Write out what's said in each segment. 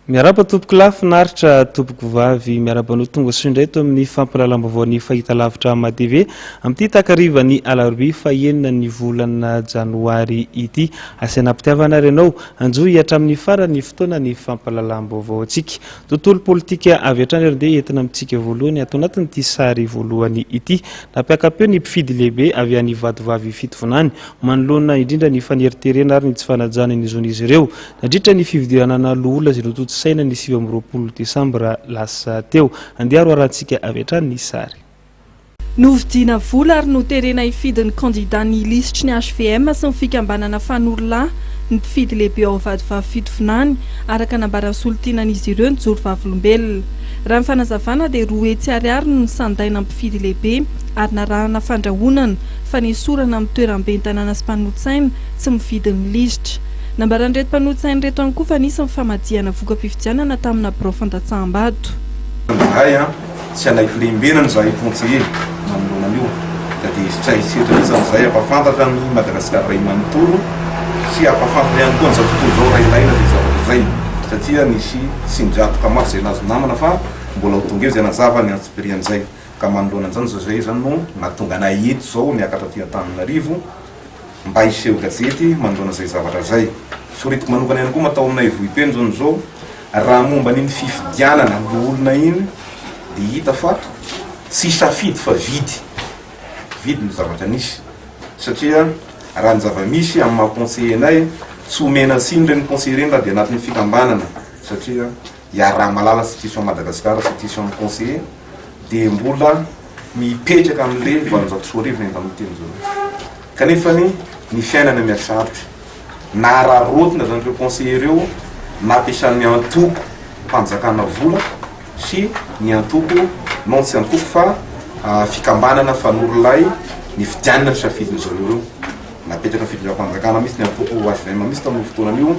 Miaraba tompoko lafinaritra tompoko vavy miarabanao tonga soa indray to amin'ny fampalalam-baovao ny fahita lavitra matv amin'ity takariva ny alarobia fahenina ny volana janoary ity asena mpitiavana renao anjo hiatramin'ny farany fotoana ny fampalalam-baovao antsika tontolo politika avy hatrany ary dia entina amintsika voalohany ato anatin'ity sary voalohany ity nampiakapeo ny mpifidy lehibe avy any vadivavy fitovonany manoloana indrindra ny faneriterena ary ny tsy fanajana ny zon'izy ireo nandritra ny fividianana loholona izay nototo saina ny 7 Desambra lasa teo andiaro arantsika avy hatrany ny sary novidina vola ary noterena ifidin'ny candidat ny lisitry ny HVM sy ny fikambanana fanorolahy ny mpifidy lehibe ao vadivavy fitovonany araka nambaran'ny solotianan'izy ireo ny jorovavilombelona raha ny fanazavana dia 2 hetsy ariary no nisandaina mpifidy lehibe ary narahana fandrahonana fa nesorana amin'ny toeram-be tanàna sy mpanotsaina tsy mividin'ny lisitra nambaran'ireto mpanotsaina reto ihany koa fa nisy ny famadiana voka-pifidianana tamina birao fandatsaham-bato tsy anaiky lembenany za conseiller manoloana io da dia tsaisetra isan'izay ampafantatra ny Madagasikara ray manontolo sy ampafantatra ihany koa an'izao tontolo zao raha ilaina dia zavatra zay satria nisy sindratoka maro zay nazo namana fa mbola ho tonga eo zay nazava ny antsipirian'izay ka manoloana an'izany zay zany no nahatonga anay eto zao miakatra aty Antananarivo mba hiseho gazety manoloana zay zavatra zay soritiko manokana ihany koa matao aminay vohipeny zao zao raha momba n'iny fifidianana olona iny dia hita fa tsy safidy fa vidy ny zavatra nisy satria raha ny zava-misy amin'ny mahaconseillenay tsy omena siny reny conseiller reny raha dia anatin'ny fikambanana satria raha malala situation Madagasikara situation amin'ny conseiller dia mbola mipetraka amin'le valonjato sy arivo ny tamin'ny teny zao kanefa ny fiainana miasarotra na raha rotina zany ireo conseiller ireo nampiasan'ny antoko mpanjakana vola sy ny antoko non tsy antoko fa fikambanana fanorolahy ny fidianana ny safidin'izy ireo napetraka fidinam-panjakana misy ny antoko HVM misy tamin'ny fotoanan'io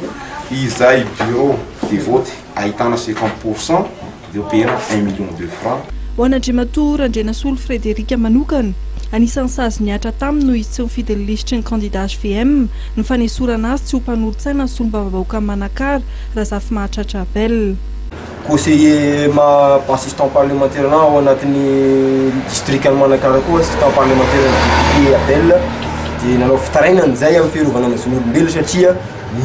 izay bureau de vote ahitana 50% dia opena 1 million de francs ho an'Andriamatoa Randrenasolo Frederika manokana anisan'ny sazy niatra taminy noho izy tsy mifidy ny lisitry ny candidat HVM ny fanesorana azy tsy ho mpanorotsaina ny solombavam-bahoaka Manakara raha zafy mahatratra Abel conseiller assistant parlementaire ao anatin'ny district ny Manakara koa assistant parlementaire député Abel dia nanao fitarainana zay amin'ny fiarovana ny zon'olombelona satria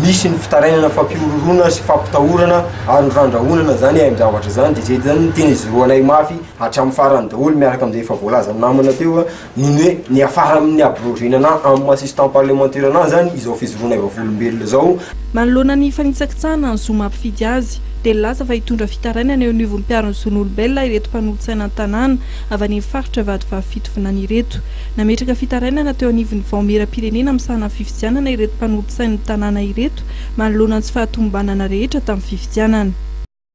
misy ny fitarainana fampiororona sy fampitahorana ary ny randrahonana zany amin'ny zavatra zany dia zay zany teny izy roanay mafy hatramin'ny farany daholo miaraka amin'izay efa voalaza namana teo niny hoe ny afara amin'ny abrogénana amin'ny assistant parlementaire anazy zany izao fizoroana vavolombelona zao manoloana ny fanitsakitsahana ny zo mampifidy azy dia laza fa hitondra fitarainana eo anivon'ny mpiaro ny zon'olombelona ireto mpanolotsaina ny tanàna avy any faritra vadivavy fitovonany ireto nametraka fitarainana teo anivon'ny vaomeram-pirenena misahana fifidianana ireto mpanolotsaina ny tanàna ireto manoloana ny tsy fahatombanana rehetra tamin'ny fifidianana